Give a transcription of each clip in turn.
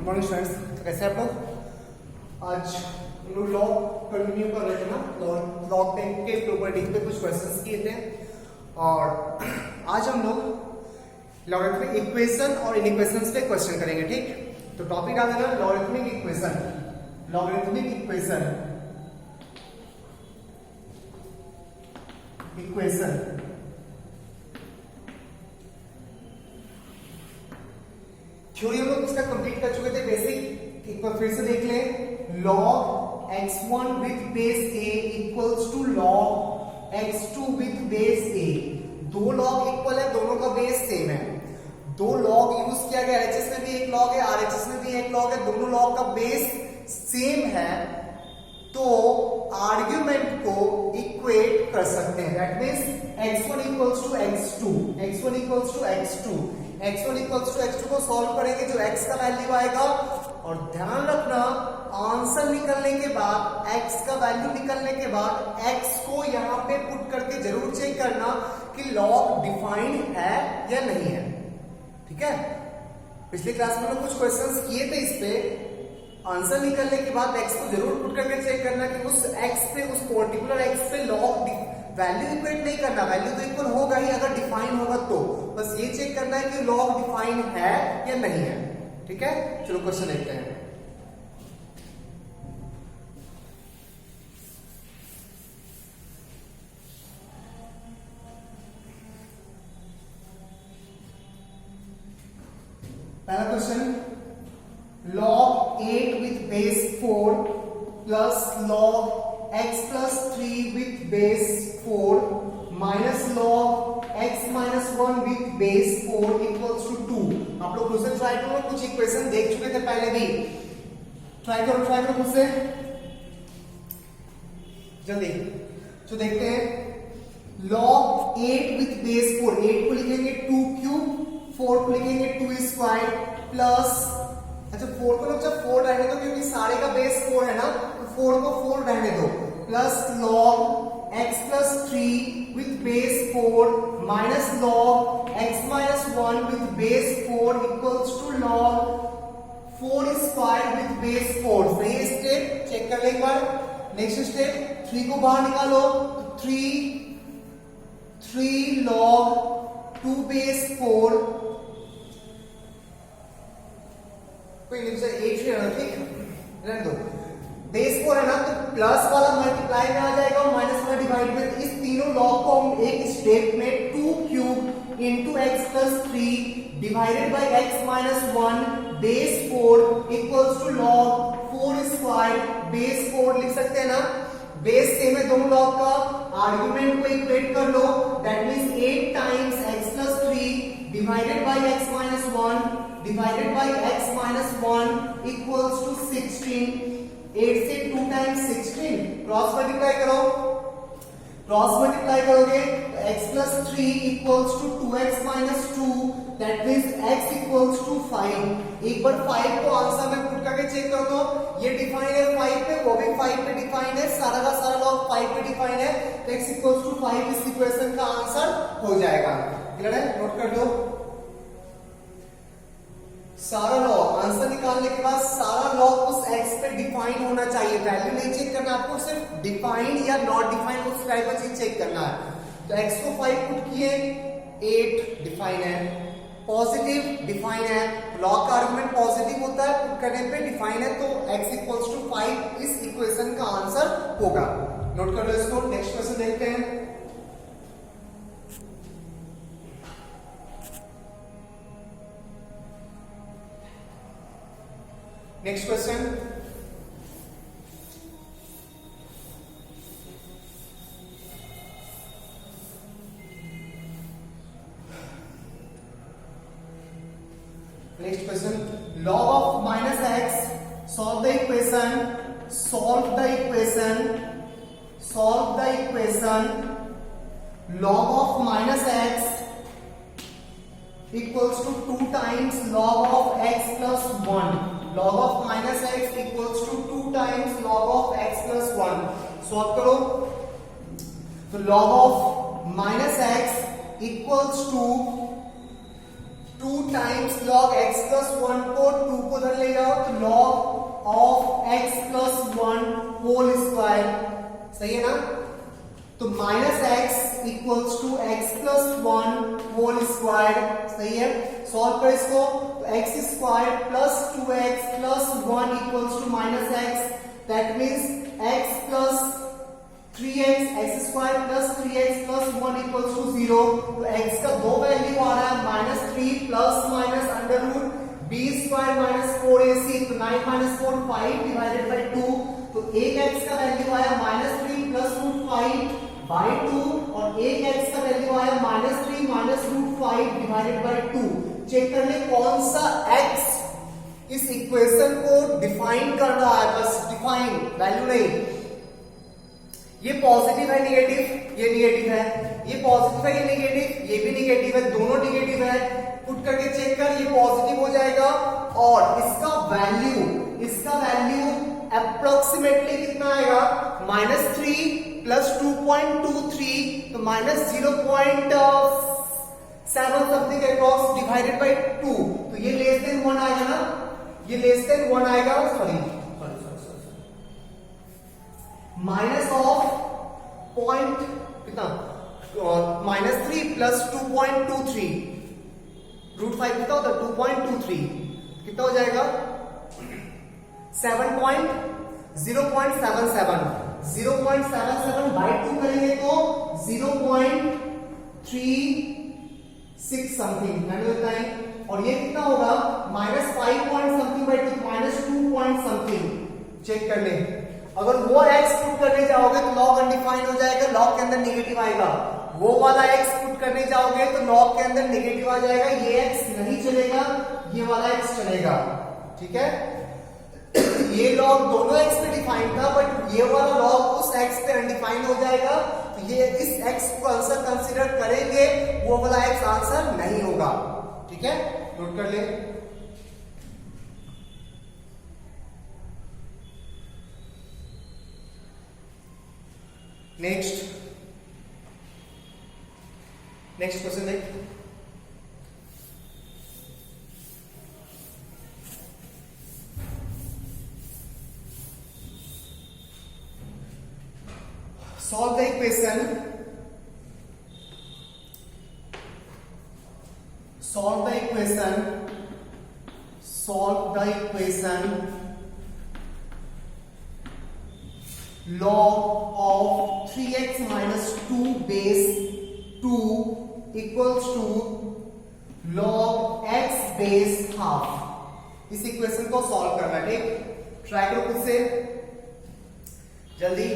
Morning students, तो कैसे आप लोग? आज हम लोग लॉग कंटिन्यू कर रहे थे ना, लॉग के प्रॉपर्टी पे कुछ क्वेश्चंस किए थे और आज हम लोग लॉगरिथमिक इक्वेशन और इनइक्वेशंस पे क्वेश्चन करेंगे। ठीक, तो टॉपिक आ देना logarithmic equation. Logarithmic equation theory हम लोग इसका कंप्लीट कर चुके थे। बेसिक एक बार फिर से देख लें। log x1 with base a equals to log x2 with base a। दो लॉग इक्वल है, दोनों का बेस सेम है। दो लॉग यूज किया गया, एचएस में भी एक लॉग है, आरएचएस में भी एक लॉग है, दोनों लॉग का बेस सेम है, तो आर्ग्यूमेंट को इक्वेट कर सकते हैं। That means x1 equals to x2, x1 equals to x2, x1 equals to x2 को सॉल्व करेंगे जो x का वैल्यू आएगा। और ध्यान रखना, आंसर निकलने के बाद, x का वैल्यू निकलने के बाद x को यहां पे पुट करके जरूर चेक करना कि लॉग डिफाइंड है या नहीं है। ठीक है, पिछली क्लास में कुछ क्वेश्चंस किए थे इस पे। आंसर निकलने के बाद x को जरूर पुट करके चेक करना कि उस x पे, उस पर्टिकुलर x पे लॉग वैल्यू इक्वेट नहीं करना, वैल्यू तो इक्वल होगा ही अगर डिफाइन होगा तो। बस ये चेक करना है कि लॉग डिफाइन है या नहीं है। ठीक है, चलो क्वेश्चन देखते हैं। पहला question, log 8 with base 4 plus log x plus 3 with base 4 minus log x minus 1 with base 4 equals to 2। आप लोग मुझसे ट्राई करो, कुछ इक्वेशन देख चुके थे पहले भी। ट्राई करो मुझसे जल्दी। तो देखते हैं log 8 with base 4, 8 को लिखेंगे 2 क्यूब, 4 को लिखेंगे 2 स्क्वायर प्लस, अच्छा 4 को लोग जब 4 रहने दो क्योंकि सारे का बेस 4 है ना, तो 4 को 4 रहने दो, plus log x plus 3 with base 4 minus log x minus 1 with base 4 equals to log 4 square with base 4। सही है स्टेप, चेक कर ले एक बार। नेक्स्ट स्टेप, 3 को बाहर निकालो, 3 log 2 base 4, कोई नहीं, 8 रहना, ठीक रहने दो। बेस 4 है ना, तो प्लस वाला मल्टीप्लाई में आ जाएगा और माइनस वाला डिवाइड में। इस तीनों लॉग को हम एक स्टेप में 2 cube into x plus 3 divided by x minus 1 base 4 equals to log 4 square base 4 लिख सकते हैं ना। बेस सेम है दोनों लॉग का, आर्ग्यूमेंट को इक्वेट कर लो। That means 8 times x plus 3 divided by x minus 1 divided by x minus 1 equals to 16। 8 से 2 टाइम्स 16, क्रॉस मल्टीप्लाई करो। क्रॉस मल्टीप्लाई करोगे तो x plus 3 equals to 2x minus 2, that means x equals to 5। एक बार 5 को answer में put करके check कर दो, ये डिफाइन है 5 पे, वो भी 5 पे डिफाइन है, सारा का सारा लॉग 5 पे डिफाइन है, तो x इक्वल्स टू 5 इस इक्वेशन का आंसर हो जाएगा। क्लियर है, नोट कर लो। सारा लॉग आंसर निकालने के बाद सारा लॉग उस x पे डिफाइन होना चाहिए, वैल्यू नहीं चेक करना आपको, सिर्फ डिफाइन या नॉट डिफाइन उस टाइप का चीज चेक करना है। तो x को 5 पुट किए, 8 डिफाइन है, पॉजिटिव डिफाइन है, लॉग का आर्गुमेंट पॉजिटिव होता है, पुट करने पे डिफाइन है, तो x इक्वल्स टू 5 इस इक्वेशन का आंसर होगा। नोट कर लो इसको। नेक्स्ट क्वेश्चन देखते हैं। Next question, log of minus x, solve the equation, log of minus x equals to 2 times log of x plus 1। log of minus x equals to 2 times log of x plus 1। Solve करो तो log of minus x equals to 2 times log x plus 1 को 2 को उधर ले जाओ तो log of x plus 1 whole square, सही है ना। तो minus x equals to x plus 1 whole square, सही है। सॉल्व कर इसको, तो x square plus 2x plus 1 equals to minus x, that means x plus 3x, x square plus 3x plus 1 equals to 0। तो x का दो value आ रहा है -3 plus minus under root b square minus 4ac, तो 9 minus 4 5 divided by 2। तो एक x का value आया -3 प्लस रूट 5 बाय 2 और एक x का वैल्यू आया -3 minus root 5 divided by 2। Check कर ले कौन सा x इस इक्वेशन को डिफाइन कर रहा है, बस डिफाइन, वैल्यू नहीं। ये पॉजिटिव है नेगेटिव, ये नेगेटिव है, ये पॉजिटिव है ये नेगेटिव, ये भी नेगेटिव है, दोनों नेगेटिव है। पुट करके चेक कर, ये पॉजिटिव हो जाएगा और इसका वैल्यू अप्रोक्सीमेटली कितना आएगा, -3 प्लस 2.23, तो -0.7 समथिंग अप्रॉक्स डिवाइडेड बाय 2। तो ये लेस देन 1 आएगा ना, ये लेस देन 1 आएगा, सॉरी माइनस ऑफ पॉइंट कितना, -3 प्लस 2.23 रूट 5 कितना होता है 2.23, कितना हो जाएगा 0.77 बाई 2 करेंगे तो 0.36 समथिंग, मैंने बताया। और ये कितना होगा -5 point something by 2, -2 point something. Check कर ले, अगर वो x पुट करने जाओगे तो लॉग अनडिफाइंड हो जाएगा, लॉग के अंदर नेगेटिव आएगा। वो वाला x पुट करने जाओगे तो लॉग के अंदर नेगेटिव आ जाएगा, ये x नहीं चलेगा, ये वाला x चलेगा, ठीक है। ये लॉग दोनों x पे डिफाइंड था, बट ये वाला लॉग उस x पे अनडिफाइंड हो जाएगा, तो ये इस x को आंसर कंसीडर करेंगे, वो वाला x आंसर नहीं होगा, ठीक है। नोट कर ले। नेक्स्ट क्वेश्चन देख, solve the equation, log of 3x minus 2 base 2 equals to log x base half। इस इक्वेशन को सॉल्व करना, ठीक। ट्राई करो खुद से जल्दी।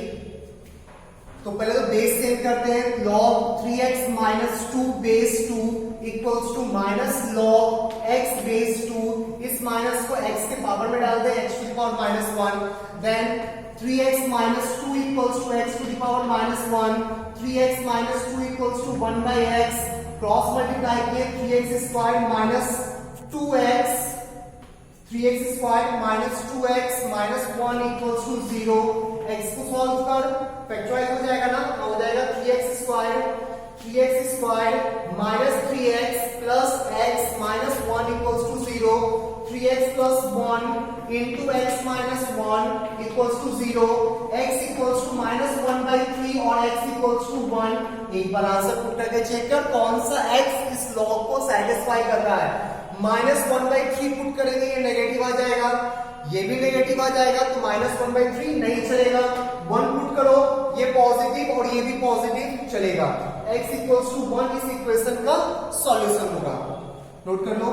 तो पहले तो बेस चेंज करते हैं, log 3x minus 2 base 2 equals to minus log x base 2। इस माइनस को x के पावर में डाल दें, x to the power -1, then 3x minus 2 equals to x to the power -1, 3x minus 2 equals to 1 by x, cross multiply किए 3x square minus 2x, 3x square minus 2x minus 1 equals to 0। x को solve कर, factorise हो जाएगा ना, हो जाएगा 3x square minus 3x plus x minus 1 equals to 0, 3x plus 1 into x minus 1 equals to 0, x equals to -1 by 3 और x equals to 1। एक बार answer put करके चेक कर कौन सा x इस लॉग को सेटिस्फाई कर रहा है। -1 by 3 पुट करेंगे, ये नेगेटिव आ जाएगा, ये भी नेगेटिव आ जाएगा, तो -1 by 3 नहीं चलेगा। 1 पुट करो, ये पॉजिटिव और ये भी पॉजिटिव चलेगा। x equals to 1 इस इक्वेशन का सॉल्यूशन होगा, नोट कर लो।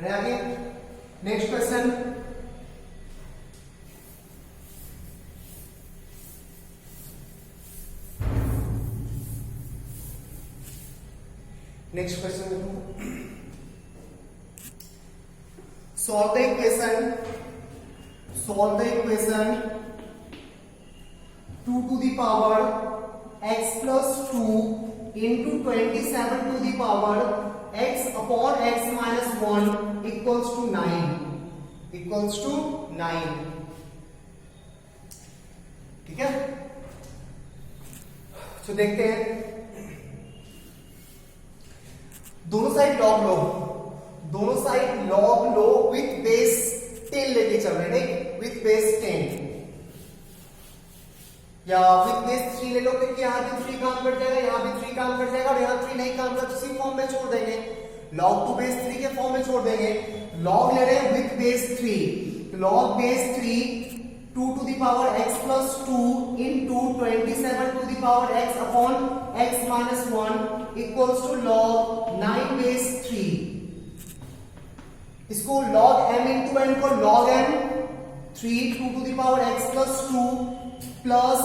आगे नेक्स्ट क्वेश्चन, देखो, solve the equation 2 to the power x plus 2 into 27 to the power x upon x minus 1 equals to 9, equals to 9. ठीक है, तो देखते हैं दोनों साइड लॉग लो, दोनों side log low with base 10 लेके चल रहे हैं, विथ बेस 10 या विथ बेस 3 ले लो, क्योंकि यहाँ भी 3 काम कर जाएगा, यहाँ भी 3 काम कर जाएगा, और यहाँ 3 नहीं काम कर, उसी फॉर्म में छोड़ देंगे, लॉग टू बेस 3 के फॉर्म में छोड़ देंगे. लॉग ले रहे हैं with base 3, log base 3 2 to the power x plus 2 into 27 to the power x upon x minus 1 equals to log 9 base 3. इसको log m into n को log m 3 2 to the power x plus 2 plus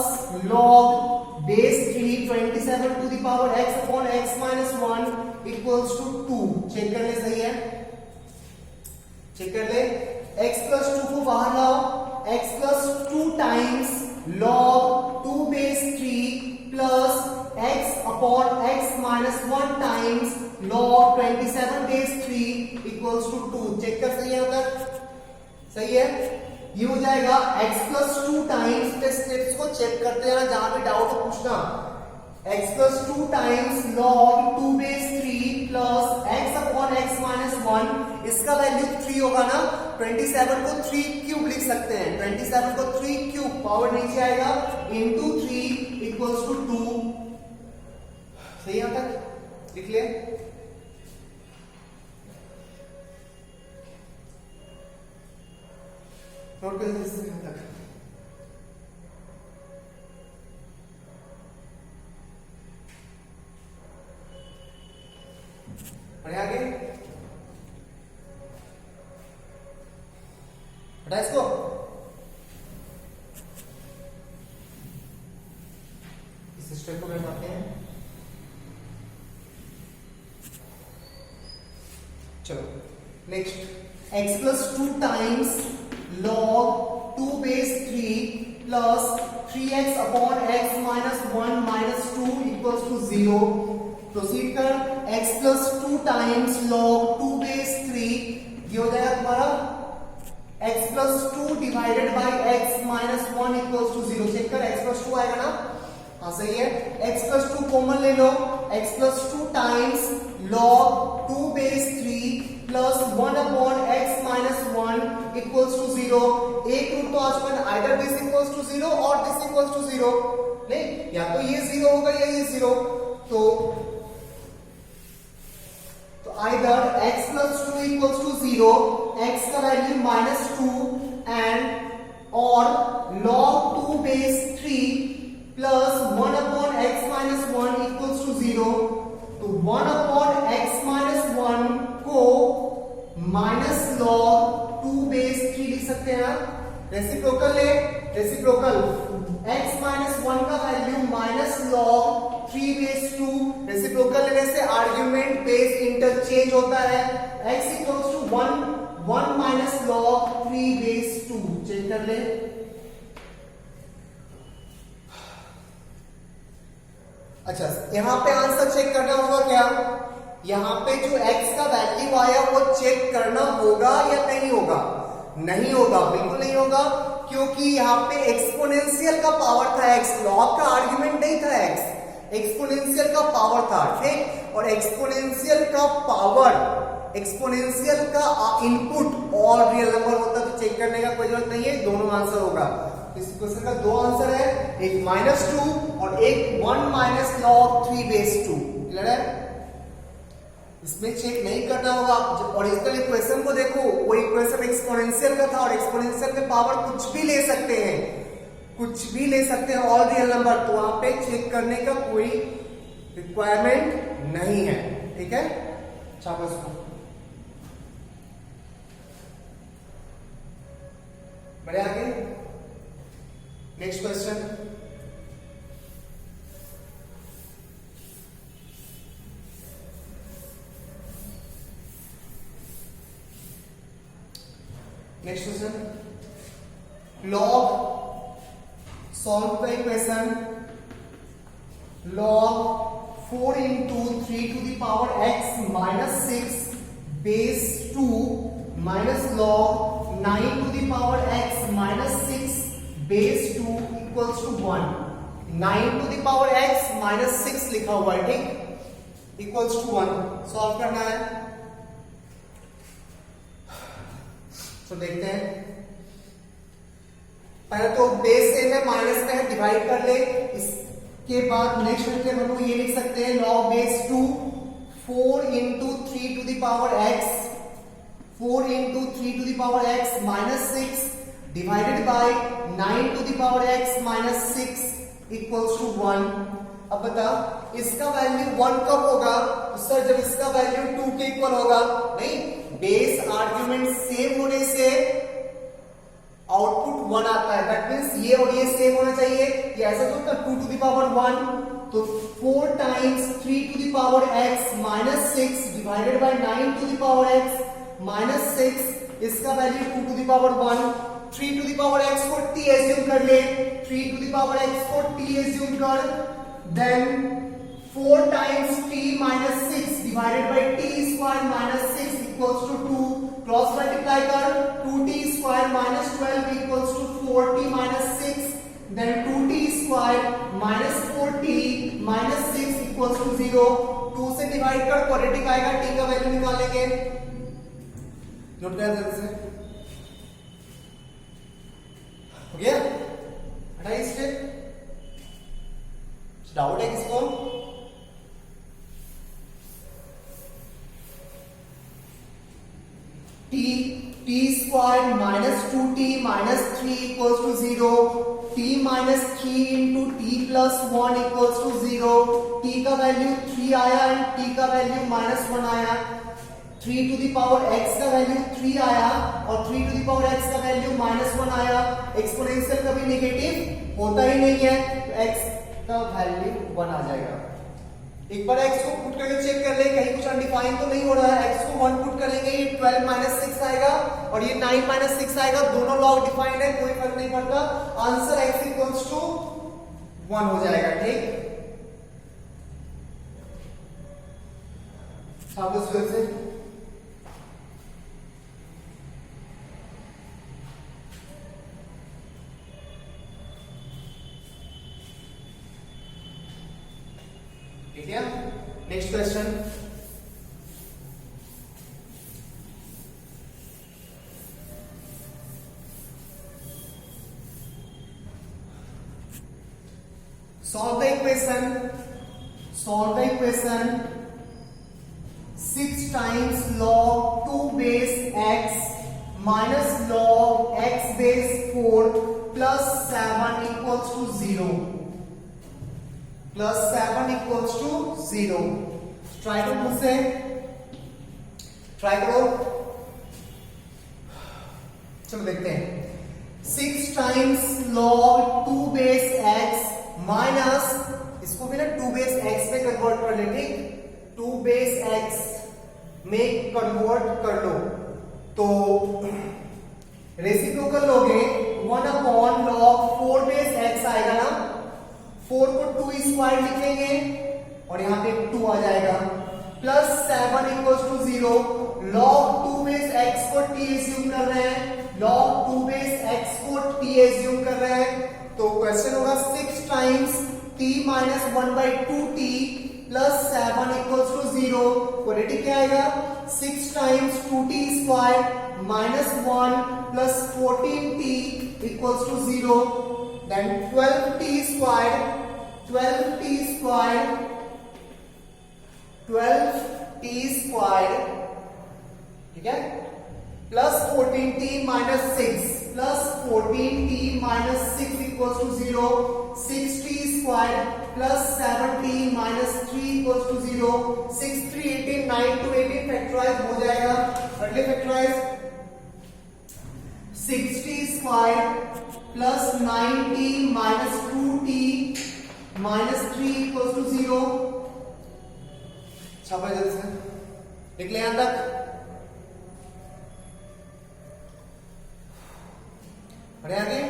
log base 3 27 to the power x upon x minus 1 equals to 2. Check कर ले, सही है, check कर ले. x plus 2 को बाहर लाओ, x plus 2 times log 2 base 3 plus x upon x minus 1 times log 27 base 3 equals to 2. Check कर, सही है उधर, सही है. ये हो जाएगा x plus 2 times, स्टेप्स को चेक करते जाना, जहां पे डाउट हो पूछना. x plus 2 times log 2 base 3 plus x upon x minus 1, इसका वैल्यू 3 होगा ना, 27 को 3 क्यूब लिख सकते हैं, 27 को 3 क्यूब, पावर नीचे आएगा, into 3 equals to 2. सही है, तक लिख ले. नोट कर दीजिए यहां तक. बढ़िया, आगे हटा इसको. इस स्टेप को बनाते हैं. चलो next, x plus 2 times log 2 base 3 plus 3x upon x minus 1 minus 2 equals to 0. Proceed कर. x plus 2 times log 2 base 3, ये हो जाएगा तुम्हारा x plus 2 divided by x minus 1 equals to 0. Check कर, x plus 2 आएगा ना, हाँ सही है. x plus 2 कॉमन ले लो, x plus 2 times log 2 base 3 plus 1 upon x minus 1 equals to 0. एक रूट तो आज पर either this equals to 0 और this equals to 0. नहीं, या तो ये 0 होगा या ये 0. तो either x plus 2 equals to 0, x का value -2 and or log 2 base 3 plus 1 upon x minus 1 equals to 0. तो 1 upon x minus 1 को माइनस log 2 base 3 लिख सकते हैं ना. रेसिप्रोकल ले, रेसिप्रोकल x minus 1 का value minus log 3 base 2. Reciprocal लेने से आर्ग्यूमेंट बेस इंटरचेंज होता है. x equals to 1 minus log 3 base 2. Check कर ले. अच्छा, यहां पे आंसर चेक करना होगा क्या, यहां पे जो x का वैल्यू आया वो चेक करना होगा या नहीं होगा. नहीं होगा, बिल्कुल नहीं होगा, क्योंकि यहाँ पे एक्सपोनेंशियल का पावर था x, लॉग का आर्ग्यूमेंट नहीं था x, एक्सपोनेंशियल का पावर था. ठीक, और एक्सपोनेंशियल का पावर, एक्सपोनेंशियल का इनपुट और रियल नंबर होता तो चेक करने का कोई जरूरत नहीं है, दोनों आंसर होगा. इस क्वेश्चन का दो आंसर है, एक -2 और एक 1 माइनस log 3 base 2. क्लियर है, इसमें चेक नहीं करना होगा. ओरिजिनल इक्वेशन को देखो, वो इक्वेशन एक्सपोनेंशियल का था और एक्सपोनेंशियल में पावर कुछ भी ले सकते हैं, कुछ भी ले सकते हैं, ऑल रियल नंबर. तो वहां पे चेक करने का कोई रिक्वायरमेंट नहीं है. ठीक है, छापो इसको. बढ़े आगे, next question. Next question, log solve the equation log 4 into 3 to the power x minus 6 base 2 minus log 9 to the power x minus 6 base 2 equals to 1. 9 to the power x minus 6 लिखा हुआ है, ठीक, equals to 1. Solve करना है. तो देखते हैं. पहले तो बेस सेम है, माइनस में है, डिवाइड कर ले. इसके बाद नेक्स्ट स्टेप हम लोग ये लिख सकते हैं log base 2 4 into 3 to the power x 4 into 3 to the power x minus 6 divided by 9 to the power x minus 6 equals to 1. अब बता इसका वैल्यू 1 कब होगा? तो सर जब इसका वैल्यू 2 के इक्वल होगा. नहीं, बेस आर्ग्यूमेंट सेम होने से आउटपुट 1 आता है. दैट मींस ये और ये सेम होना चाहिए. ये ऐसा तो 2 to the power 1, तो 4 times 3 to the power x minus 6 divided by 9 to the power x minus 6, इसका value 2 to the power 1. 3 to the power x को t एज्यूम कर ले. 3 to the power x को t एज्यूम कर. Then 4 times t minus 6 divided by t square minus 6 equals to 2. Cross multiply कर. 2t square minus 12 equals to 4t minus 6. Then 2t square minus 4t minus 6 equals to 0. 2 से divide कर, quadratic आएगा, t का value निकालेंगे. Note कर जल्दी से. हो गया? हटाइए स्टेप. डाउट है किसको? t square minus 2t minus 3 equals to 0. t minus 3 into t plus 1 equals to 0. t का वैल्यू 3 आया एंड t का वैल्यू minus 1 आया. 3 to the power x का वैल्यू 3 आया और 3 to the power x का वैल्यू minus 1 आया. Exponential कभी नेगेटिव होता ही नहीं है, तो x का वैल्यू 1 आ जाएगा. एक बार x को पुट करके चेक कर ले, कहीं कुछ अनडिफाइन तो नहीं हो रहा है. x को 1 पुट करेंगे, ये 12 minus 6 आएगा और ये 9 minus 6 आएगा. दोनों लॉग डिफाइंड है, कोई फर्क नहीं पड़ता. आंसर x इक्वल्स टू 1 हो जाएगा. ठीक, साबित हुए से ठीक है. Next question. Solve the equation. Solve the equation 6 times log 2 base x minus log x base 4 plus 7 equals to 0. Plus 7 equals to 0. Try करो मुझसे, ट्राई करो. चलो देखते हैं. 6 times log 2 base x minus, इसको भी ना 2 base x में कन्वर्ट कर ले. ठीक, 2 base x में कन्वर्ट कर लो तो रेसिप्रोकल लोगे 1 upon log 4 base x आएगा ना. 4 को 2 स्क्वायर लिखेंगे और यहां पे 2 आ जाएगा. Plus 7 equals to 0. log 2 base x को t एज्यूम कर रहे हैं. log 2 बेस x को t एज्यूम कर रहे हैं. तो क्वेश्चन होगा 6 times t minus 1/2t plus 7 equals to 0. Quadratic क्या आएगा? 6 times 2t square minus 1 plus 14t equals to 0. Then 12t squared, 12t squared, 12t squared, ठीक है, plus 14t minus 6 plus 14t minus 6 equals to 0. 6t squared plus 7t minus 3 equals to 0. 6 3 18 9 to 18 factorise हो जाएगा. अगले factorise 6t squared plus 9t minus 2t minus 3 equals to 0. छापा जल्दी से लिख ले यहां तक. बढ़े आगे.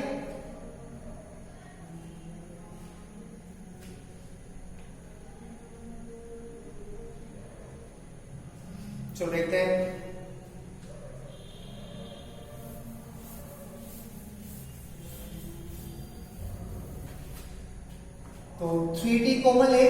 चलो देखते हैं। तो 3t कॉमन ले,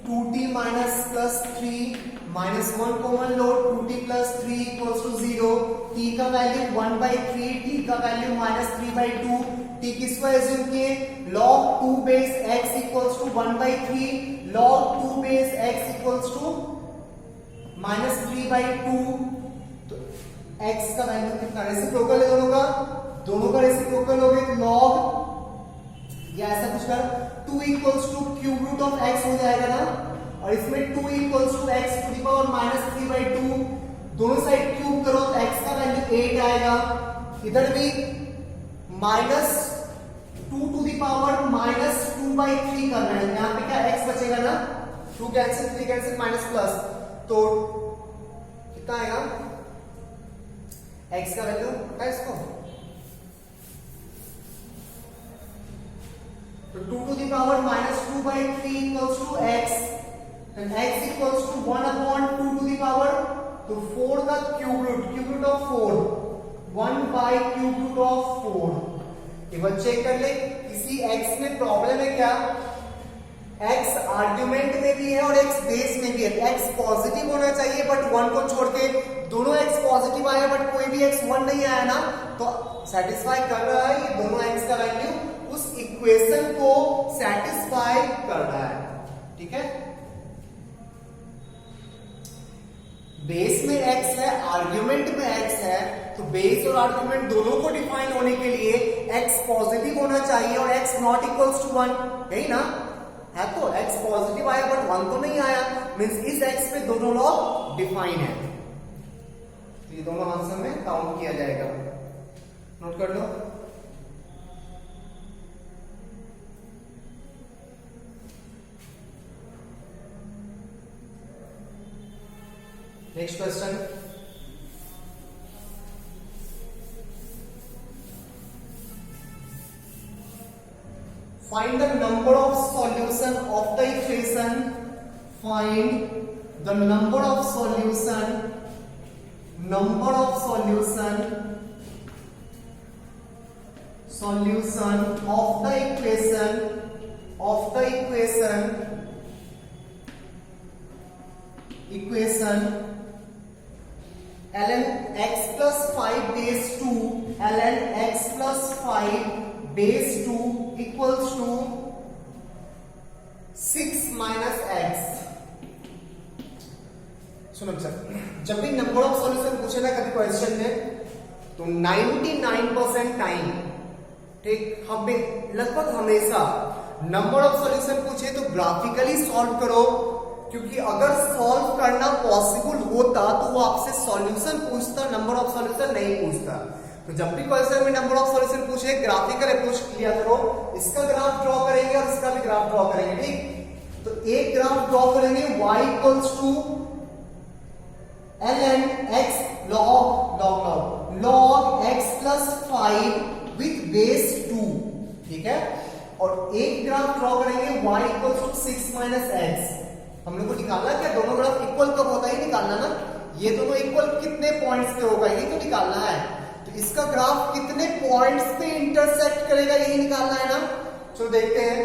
2t minus plus 3 minus 1 common लो, 2t plus 3 equals to 0, t का वैल्यू 1/3, t का वैल्यू -3/2, t किसको एज्यूम किए, log 2 base x equals to 1/3, log 2 base x equals to -3/2। तो x का वैल्यू कितना, रेसिप्रोकल है दोनों का रेसिप्रोकल हो गया, log या ऐसा कुछ कर 2 equals to cube root of x हो जाएगा ना, और इसमें 2 equals to x to the power -3/2, दोनों साइड क्यूब करो तो x का वैल्यू 8 आएगा, इधर भी -2 टू द पावर -2/3 करना है, यहाँ पे क्या x बचेगा ना, 2 कैंसिल 3 कैंसिल माइनस प्लस, तो कितना आएगा x का वैल्यू है इसको, तो 2 to the power -2/3 equals to x, and x equals to 1/2 to the power, तो 4 का cube root of 4, 1/cube root of 4। एक बार चेक कर ले किसी x में प्रॉब्लम है क्या, x आर्ग्यूमेंट में भी है और x बेस में भी है, x पॉजिटिव होना चाहिए बट 1 को छोड़ के दोनों x पॉजिटिव आया बट कोई भी x 1 नहीं आया ना, तो सेटिस्फाई कर रहा है ये दोनों x का वैल्यू उस इक्वेशन को सेटिस्फाई कर रहा है, ठीक है। बेस में x है, आर्ग्यूमेंट में x है, तो बेस और आर्ग्यूमेंट दोनों को डिफाइन होने के लिए x पॉजिटिव होना चाहिए और x नॉट इक्वल्स टू 1, यही ना है, तो x पॉजिटिव आया बट 1 तो नहीं आया, मींस इस x पे दोनों लॉ डिफाइन है, तो ये दोनों आंसर में काउंट किया जाएगा, नोट कर लो। Next question, find the number of solution of the equation, find the number of solution of the equation ln x plus 5 base 2 ln x plus 5 base 2 equals to 6 minus x। सुनो sir, जब भी number of solution पूछे ना कभी question में, तो 99% time, ठीक, हम लगभग हमेशा नंबर ऑफ सॉल्यूशन पूछे तो ग्राफिकली सॉल्व करो, क्योंकि अगर सॉल्व करना पॉसिबल होता तो वो आपसे सॉल्यूशन पूछता, नंबर ऑफ सॉल्यूशन नहीं पूछता। तो जब भी क्वेश्चन में नंबर ऑफ सॉल्यूशन पूछे ग्राफिकल अप्रोच किया करो, इसका ग्राफ ड्रॉ करेंगे और इसका भी ग्राफ ड्रॉ करेंगे, ठीक। तो एक ग्राफ ड्रॉ करेंगे y equals to ln x log x plus 5 with base 2, ठीक है, और एक ग्राफ ड्रॉ करेंगे y equals to 6 minus x। हम लोग को निकालना क्या, दोनों ग्राफ इक्वल कब होता है निकालना ना, ये दोनों इक्वल कितने पॉइंट्स पे होगा ये तो निकालना है, तो इसका ग्राफ कितने पॉइंट्स पे इंटरसेक्ट करेगा यही निकालना है ना। चलो देखते हैं,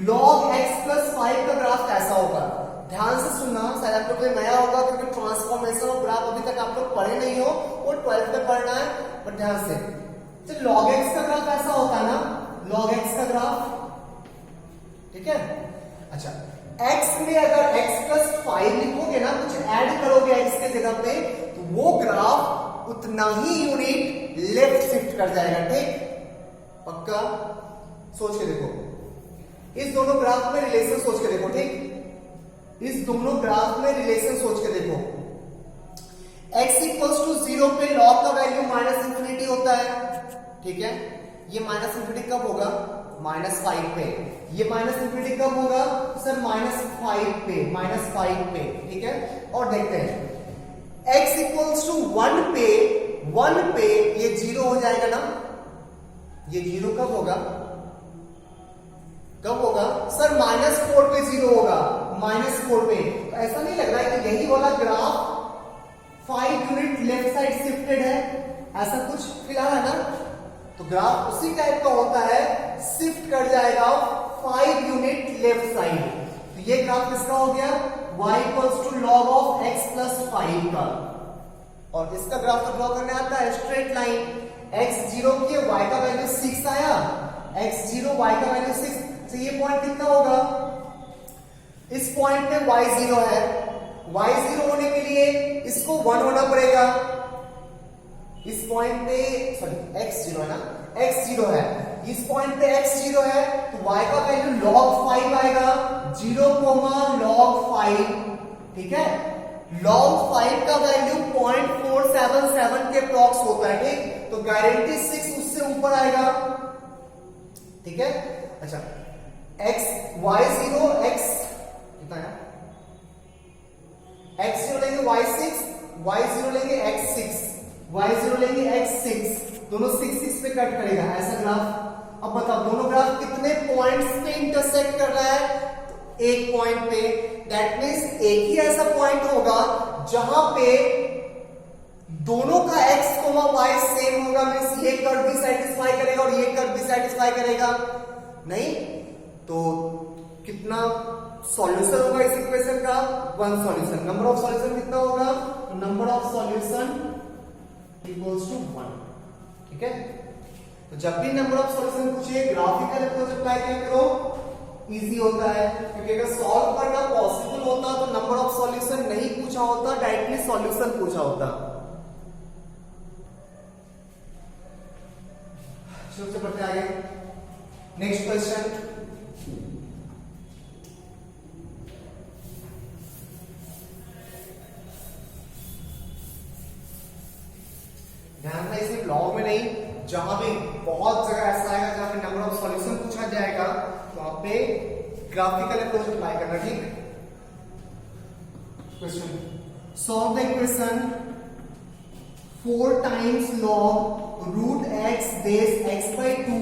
log x plus 5 का ग्राफ कैसा होगा, ध्यान से सुनना, शायद आप लोग को नया होगा क्योंकि ट्रांसफॉर्मेशन ऑफ ग्राफ अभी तक आप लोग पढ़े नहीं हो, वो 12th में पढ़ना है, बट ध्यान से। तो log x का ग्राफ ऐसा होता है ना, log x का ग्राफ, ठीक है। अच्छा, x में अगर x plus 5 लिखोगे ना, कुछ ऐड करोगे x के जगह पे, तो वो ग्राफ उतना ही यूनिट लेफ्ट शिफ्ट कर जाएगा, ठीक, पक्का। सोच के देखो, इस दोनों ग्राफ में रिलेशन सोच के देखो, ठीक, इस दोनों ग्राफ में रिलेशन सोच के देखो। x इक्वल्स टू 0 पे log का वैल्यू -∞ होता है, ठीक है, ये -∞ कब होगा, -5 पे, ये -∞ कब होगा सर, -5 पे, ठीक है। और देखते हैं x इक्वल्स टू 1 पे ये 0 हो जाएगा ना, ये 0 कब होगा सर, -4 पे 0 होगा, -4 पे। तो ऐसा नहीं लग रहा है कि यही वाला graph 5 unit left side shifted है, ऐसा कुछ फिलहाल है ना? तो ग्राफ उसी टाइप का होता है, शिफ्ट कर जाएगा 5 यूनिट लेफ्ट साइड। तो ये ग्राफ किसका हो गया? y equals to log of x plus 5 का। और इसका ग्राफ तो ड्रॉ करने आता है स्ट्रेट लाइन, x 0 किए y का वैल्यू 6 आया, x 0 y का वैल्यू 6, तो ये पॉइंट कितना होगा? इस पॉइंट पे y 0 है, y 0 होने के लिए इसको 1 होना पड़ेगा। इस पॉइंट पे सॉरी x 0 है ना, x 0 है, इस पॉइंट पे x 0 है, तो y का वैल्यू log 5 आएगा, 0, log 5, ठीक है? log 5 का वैल्यू 0.477 के अप्रॉक्स होता है, ठीक? तो गारंटी 6 उससे ऊपर आएगा, ठीक है? अच्छा, x y0 x कितना है? x0 लेंगे y6, y0 लेंगे x6, y0 लेंगे x6, दोनों 6 6 पे कट करेगा, ऐसा ग्राफ। अब बताओ दोनों ग्राफ कितने पॉइंट्स पे इंटरसेक्ट कर रहा है? तो एक पॉइंट पे, दैट मींस एक ही ऐसा पॉइंट होगा जहां पे दोनों का x, y सेम होगा, मींस ये कर्व भी सेटिस्फाई करेगा और ये कर्व भी सेटिस्फाई करेगा। नहीं तो कितना सॉल्यूशन होगा इस इक्वेशन का? 1 सॉल्यूशन। नंबर ऑफ सॉल्यूशन कितना होगा? Number of solution equals to 1, ठीक है? तो जब भी नंबर ऑफ सॉल्यूशन पूछे ग्राफिकल अप्रोच अप्लाई किया करो, इजी होता है, क्योंकि अगर सॉल्व करना पॉसिबल होता तो नंबर ऑफ सॉल्यूशन नहीं पूछा होता, डायरेक्टली सॉल्यूशन पूछा होता। शुरू से पढ़ते आगे। नेक्स्ट क्वेश्चन, ध्यान से इसे लॉग में नहीं, जहां भी बहुत जगह ऐसा आएगा जहां पे नंबर ऑफ सॉल्यूशन पूछा जाएगा तो वहां पे ग्राफिकल अप्रोच अप्लाई करना, ठीक? Question, solve the equation 4 times log root x base x by 2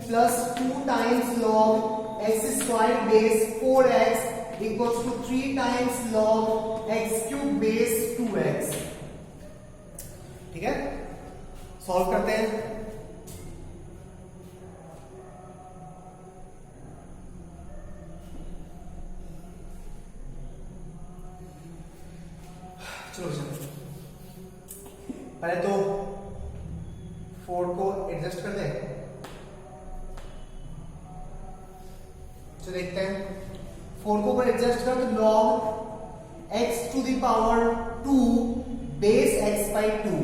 plus 2 times log x square base 4x equals to 3 times log x cube base 2x, ठीक है? Solve करते हैं। चलो पहले तो 4 को एडजस्ट कर दें। चलो देखते हैं, 4 को पर एडजस्ट कर तो log x to the power 2 base x by 2,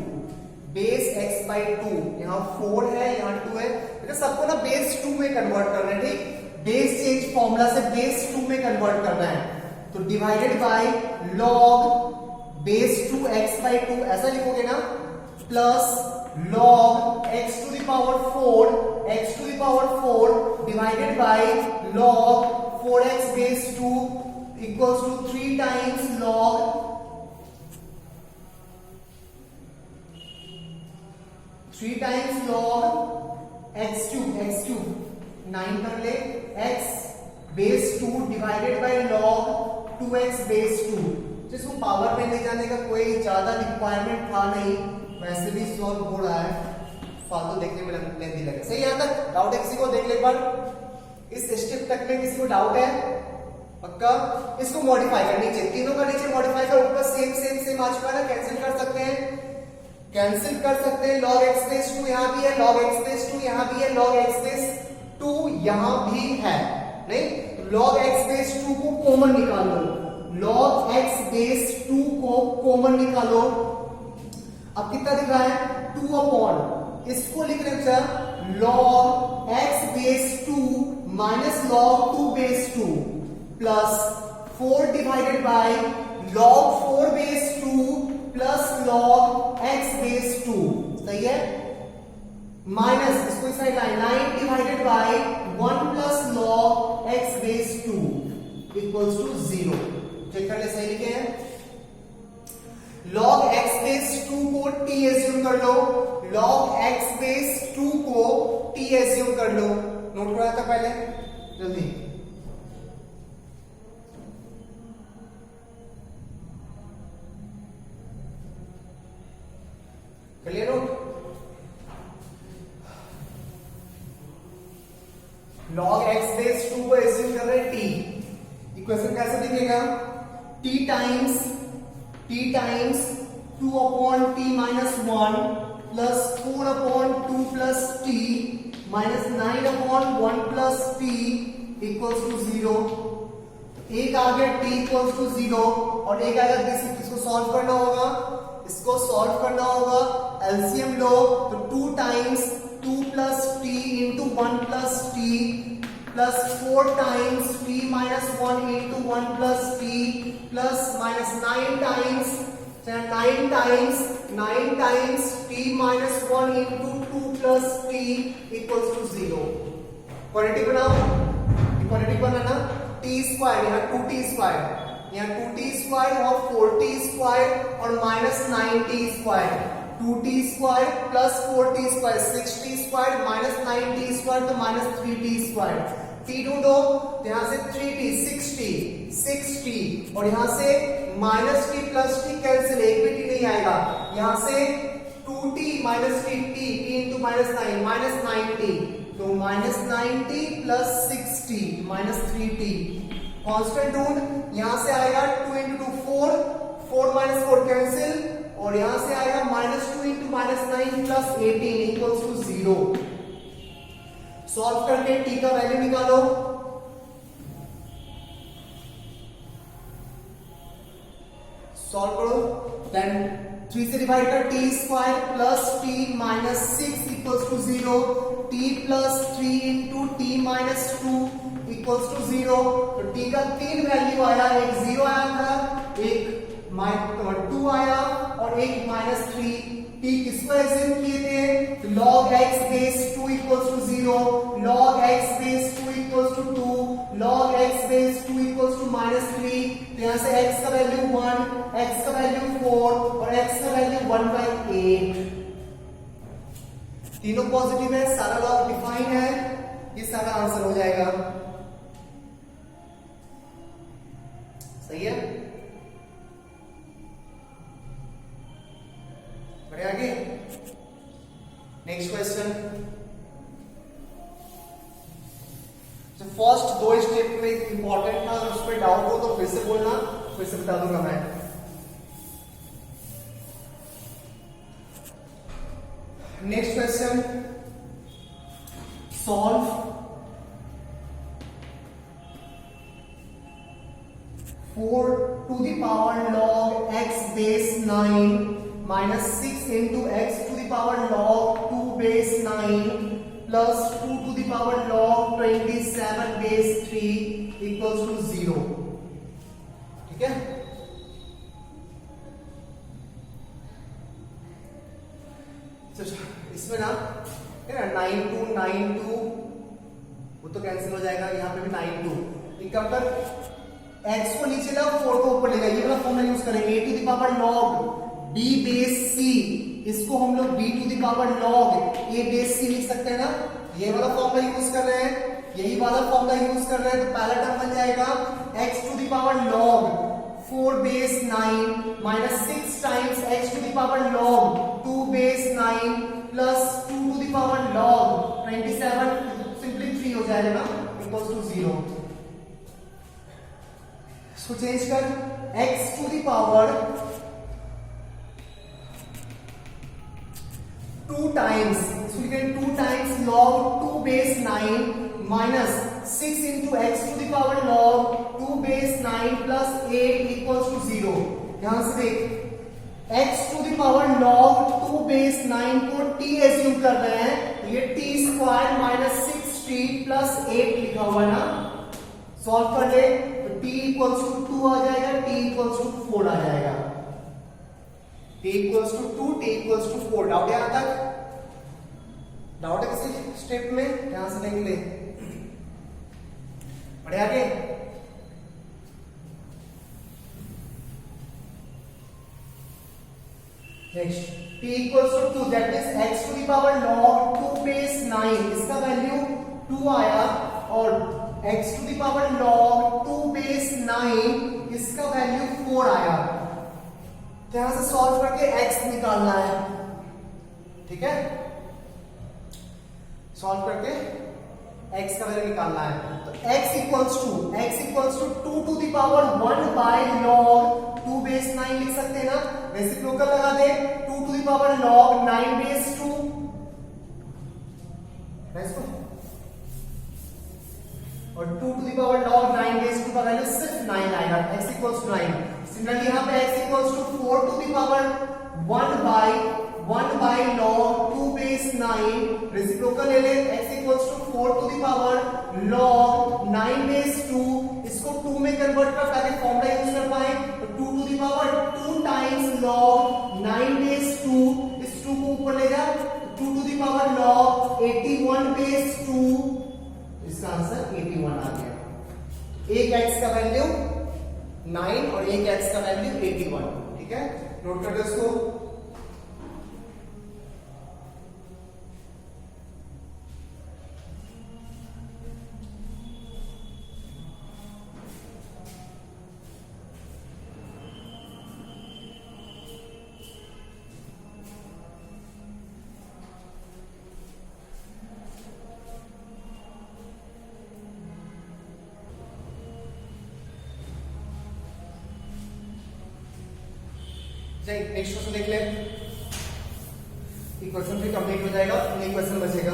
base x by 2, यहां 4 है यहां 2 है, तो सबको ना बेस 2 में कन्वर्ट करना है, ठीक? बेस चेंज फॉर्मूला से बेस 2 में कन्वर्ट करना है, तो divided by log base 2 x by 2 ऐसा लिखोगे ना, plus log x to the power 4, x to the power 4 divided by log 4x base 2 equals to 3 times log 3 times log x cube 9 कर ले, x base 2 divided by log 2x base 2। जिसको power में ले जाने का कोई ज्यादा requirement था नहीं, वैसे भी सॉल्व हो रहा है, फालतू देखने में लेंथी लगे। सही यहाँ तक डाउट है किसी को? देख ले एक बार, इस स्टेप तक में किसी को डाउट है? पक्का? इसको मॉडिफाई कर, नीचे तीनों का नीचे मॉडिफाई कर, ऊपर सेम आ चुका है ना, कैंसिल कर सकते हैं, कैंसिल कर सकते हैं। log x बेस 2 यहां भी है, log x बेस 2 यहां भी है, log x बेस 2 यहां भी है, नहीं? log x बेस 2 को कॉमन निकालो, log x बेस 2 को कॉमन निकालो। अब कितना दिख रहा है? 2 अपॉन, इसको लिख रहे हैं log x base 2 minus log 2 base 2 plus 4 divided by log 4 base 2 plus log x base 2, सही है? माइनस इसको इस side line 9 divided by 1 plus log x base 2 equals to 0। Check कर ले, सही लिखे हैं? log x बेस 2 को t एज्यूम कर लो, log x बेस 2 को t एज्यूम कर लो। नोट कराया था पहले, जल्दी log x बेस 2 को एज्यूम कर रहे हैं t, इक्वेशन कैसे दिखेगा, t times 2 upon t minus 1 plus 4 upon 2 plus t minus 9 upon 1 plus t equals to 0। एक आ गया t इक्वल्स टू 0 और एक आ गया this, इसको सॉल्व करना होगा, इसको सॉल्व करना होगा, एलसीएम लो तो 2 times 2 plus t into 1 plus t plus 4 times t minus 1 into 1 plus t plus minus 9 times t minus 1 into 2 plus t equals to 0। Quadratic बनाओ, क्वाड्रेटिक बनाना, t स्क्वायर यहाँ 2t स्क्वायर, यहाँ 2t square और 4t square और minus 9t square, 2t square plus 4t square 6t square minus 9t square तो minus 3t square, t ढूंढो तो यहाँ से 3t 6t और यहाँ से minus t plus t cancel, एक भी t नहीं आएगा, यहाँ से 2t minus t into minus 9 minus 9t तो minus 9t plus 6t minus 3t, constant ढूंढ, यहां से आएगा 2 इंटू 4, 4 माइनस 4 कैंसिल और यहां से आएगा minus 2 into minus 9 plus 18 equals to 0। Solve करके t का वैल्यू निकालो, सॉल्व करो, देन 3 से डिवाइड कर t square plus t minus 6 equals to 0, t plus 3 into t minus 2 equals to 0। तो t का 3 वैल्यू आया, एक 0 आया था, एक 2 आया और एक माइनस 3। t किसको एज्यूम किए थे, तो log x base 2 equals to 0, log x base 2 equals to 2, log x base 2 equals to minus 3। तो यहां से x का वैल्यू 1, x का वैल्यू 4 और x का वैल्यू 1/8। तीनों पॉजिटिव है, सारा लॉग डिफाइन है, ये सारा आंसर हो जाएगा। सही है, बढ़े आगे। नेक्स्ट क्वेश्चन, जो फर्स्ट 2 स्टेप में इंपॉर्टेंट था, उस पर डाउट हो तो फिर से बोलना, फिर से बता दूंगा मैं। Next question, solve 4 to the power log x base 9 minus 6 into x to the power log 2 base 9 plus 2 to the power log 27 base 3 equals to 0। ठीक है, इसमें ना 9 2 वो तो कैंसिल हो जाएगा, यहाँ पे भी 9 2 कब तक, x को नीचे ला 4 को ऊपर लेगा, ये वाला फॉर्मूला यूज करेंगे, a to the power log b base c, इसको हम लोग b to the power log a base c लिख सकते हैं ना, ये वाला फॉर्मूला यूज कर रहे हैं, यही वाला फॉर्मूला यूज कर रहे हैं, तो पहला टर्म बन जाएगा x to the power log 4 base 9 minus 6 times x to the power log 2 base 9 plus 2 to the power log 27, simply 3 हो जाएगा ना, इक्वल्स टू 0। इसको चेंज कर, x to the power 2 times, इसको लिखेंगे 2 times log 2 base 9 minus 6 into x to the power log 2 base 9 plus 8 equals to 0। यहां से देख, x to the power log 2 base 9 को t एज्यूम कर रहे हैं, ये t square minus 6t plus 8 लिखा हुआ ना, सॉल्व कर ले तो t इक्वल्स टू 2 आ जाएगा, t इक्वल्स टू 4 आ जाएगा, t equals to 2, t equals to 4। Doubt है यहां तक, डाउट है किसी स्टेप में, यहां से देख ले, बढ़े आगे। Next, t equals to 2, that means x to the power log 2 base 9, इसका वैल्यू 2 आया, और x to the power log 2 base 9 इसका वैल्यू 4 आया। तो यहां से सॉल्व करके x निकालना है, ठीक है, सॉल्व करके x का वैल्यू निकालना है। तो x equals to 2 to the power 1 by log 2 base 9 लिख सकते हैं ना, रेसिप्रोकल लगा दे 2 to the power log 9 base 2 और 2 to the power log 9 base 2 का वैल्यू सिर्फ 9 आएगा, x इक्वल्स टू 9। सिमिलरली यहां पे x equals to 4 to the power 1 by log 2 base 9, reciprocal ले ले, x equals to 4 to the power log 9 base 2, इसको 2 में कन्वर्ट कर ताकि फॉर्मूला यूज कर पाए, तो 2 to the power 2 times log 9 base 2, इस 2 को ऊपर ले जा, 2 to the power log 81 base 2, इसका आंसर 81 आ गया। एक x का वैल्यू 9 और एक x का वैल्यू 81, ठीक है, नोट कर दो इसको। चलिए नेक्स्ट क्वेश्चन देख ले, इक्वेशन भी कंप्लीट हो जाएगा, एक क्वेश्चन बचेगा।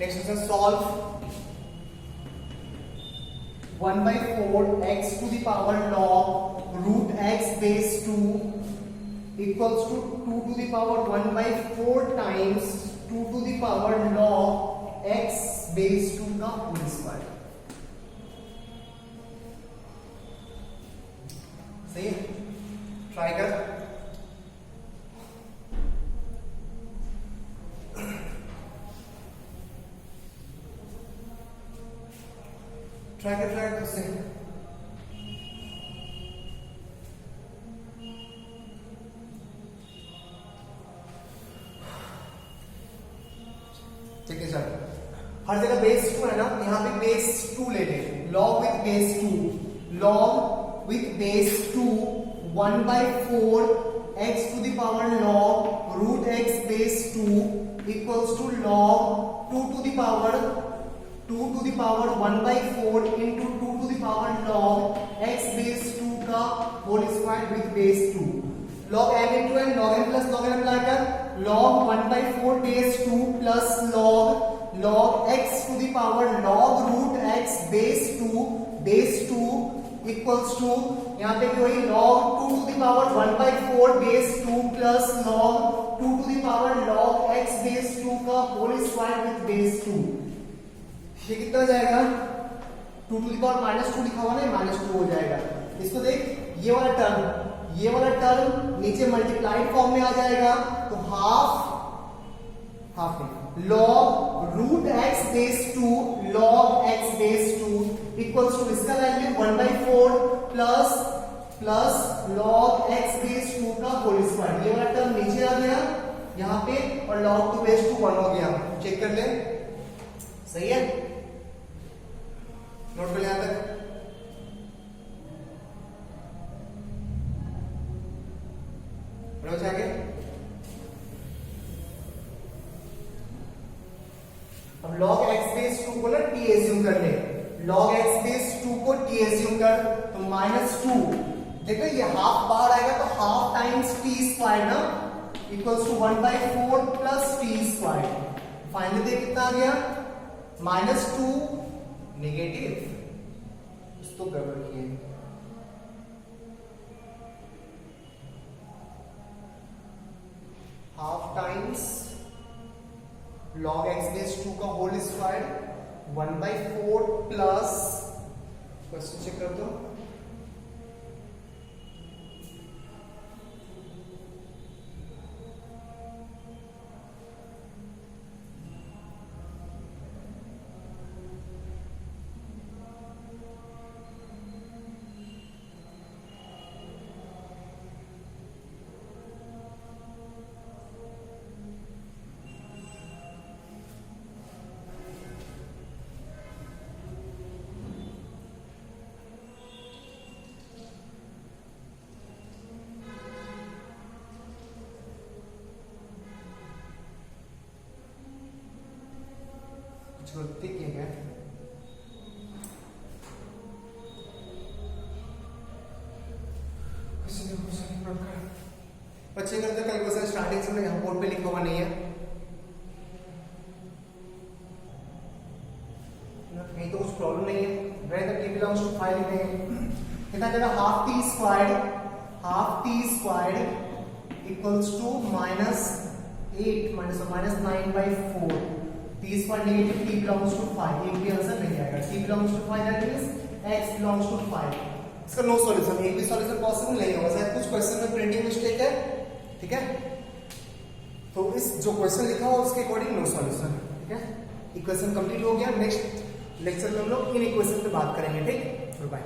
Next question solve 1/4 x to the power log root x base 2 equals to 2 to the power 1/4 times 2 to the power log x base 2 का होल स्क्वायर। सही है, ट्राई कर। ट्राई कर उससे। ठीक है सर, हर जगह बेस 2 है ना, यहां पे बेस 2 ले ले, log with base 2 1/4 x to the power log root x base 2 equals to log 2 to the power 1/4 into 2 to the power log x base 2 का whole square with base 2। log m into n, log m plus log n apply कर, log 1/4 base 2 plus log x to the power log root x base 2 equals to, यहां पे भी वही log 2 to the power 1/4 base 2 plus log 2 to the power log x base 2 का whole square with base 2। ये कितना जाएगा, 2 to the power -2 लिखा हुआ ना, -2 हो जाएगा। इसको देख, ये वाला टर्म नीचे मल्टीप्लाइड फॉर्म में आ जाएगा, तो half log root x base 2 log x base 2 equals to, इसका value 1/4 plus log x base 2 का होल स्क्वायर। ये वाला टर्म नीचे आ गया यहाँ पे, और log 2 बेस 2 1 हो गया। चेक कर ले, सही है, नोट कर ले यहां तक। आगे अब log x बेस 2 को ना t एज्यूम कर ले, log x बेस 2 को t एज्यूम कर, तो -2, देखो ये हाफ बाहर आएगा तो हाफ टाइम्स t स्क्वायर ना, equals to 1/4 plus t square. Finally देख कितना आ गया, -2 नेगेटिव, इसको गड़बड़ किए, half times log x base 2 का whole square 1/4 plus, question check कर दो, चलो ठीक है। बच्चे करते कल क्वेश्चन स्टार्टिंग से यहाँ बोर्ड पे लिखा हुआ नहीं है, कहीं तो कुछ प्रॉब्लम नहीं है। Where the t belongs to 5 लिखते हैं, कितना कहता half t squared equals to -8 -9/4 t square negative t belongs to 5, एक भी आंसर नहीं आएगा। t belongs to 5 that means x belongs to 5, इसका नो सॉल्यूशन, एक भी सॉल्यूशन पॉसिबल नहीं होगा, शायद कुछ क्वेश्चन में प्रिंटिंग मिस्टेक है, ठीक है। तो इस जो क्वेश्चन लिखा हुआ उसके अकॉर्डिंग नो सॉल्यूशन, ठीक है। इक्वेशन कंप्लीट हो गया। नेक्स्ट लेक्चर में हम लोग इन इक्वेशन पे बात करेंगे, ठीक। बाय।